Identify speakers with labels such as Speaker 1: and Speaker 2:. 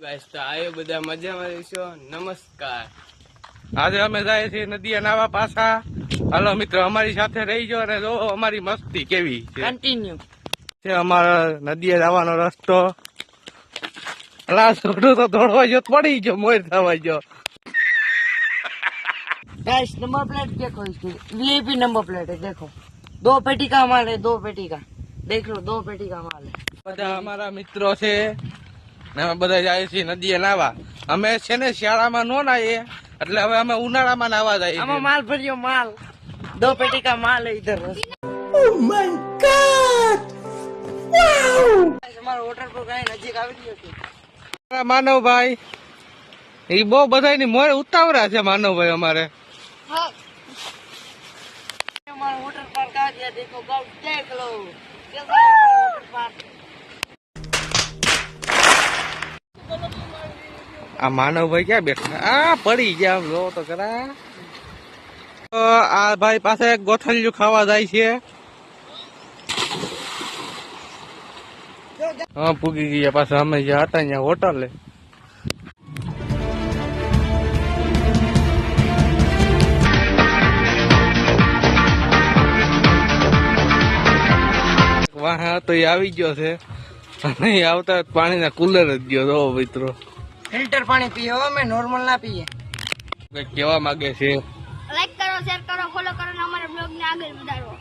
Speaker 1: Guys તો આયો બધા મજામાં રહેશો. નમસ્કાર.
Speaker 2: આજે અમે જાય છીએ નદીએ નાવા પાછા. હાલો મિત્રો અમારી સાથે રહી જાઓ અને જો અમારી મસ્તી કેવી છે.
Speaker 1: કન્ટિન્યુ
Speaker 2: છે અમારા નદીએ જવાનો રસ્તો. અલા છોડું તો દોડવા જો પડી ગયો, મોર થવા ગયો.
Speaker 1: गाइस नंबर प्लेट देखो इसकी, वीआईपी नंबर प्लेट है. देखो 2 पेटी का माल है, 2 पेटी का. देख लो 2 पेटी का माल है.
Speaker 2: બધા અમારા મિત્રો છે ને અમે બધા જાય છીએ નદીએ નાવા. અમે છે ને શિયાળામાં નો નાઈએ એટલે હવે અમે ઉનાળામાં નાવા જઈએ.
Speaker 1: हमें माल भरियो माल, 2 पेटी का माल है इधर. Oh my God, wow. हमारा वोटर पर कहीं नजीक આવી ગયો છે.
Speaker 2: માનવભાઈ એ બહુ બધાની મોર ઉતાવળા છે. માનવભાઈ અમારે
Speaker 1: हमारा वोटर पार्क आ गया. देखो गाइस देख लो कैसा है वोटर पार्क.
Speaker 2: આ માનવભાઈ ક્યાં બેઠા? આ પડી ગયા જો તો ખરા. આ ભાઈ પાસે ગોથલિયું ખાવા જાય છે. હા પૂગી ગયા પાછા. અમે જ્યાં હતા ત્યાં હોટલે. વાહ તો એ આવી ગયો છે અને આવતા પાણીના કુલર જ ગયો. જો મિત્રો
Speaker 1: ફિલ્ટર પાણી પીએ હો, અમે નોર્મલ ના પીએ.
Speaker 2: કઈક કહેવા માંગે છે.
Speaker 3: લાઈક કરો, શેર કરો, ફોલો કરો અને અમારા બ્લોગ ને આગળ વધારો.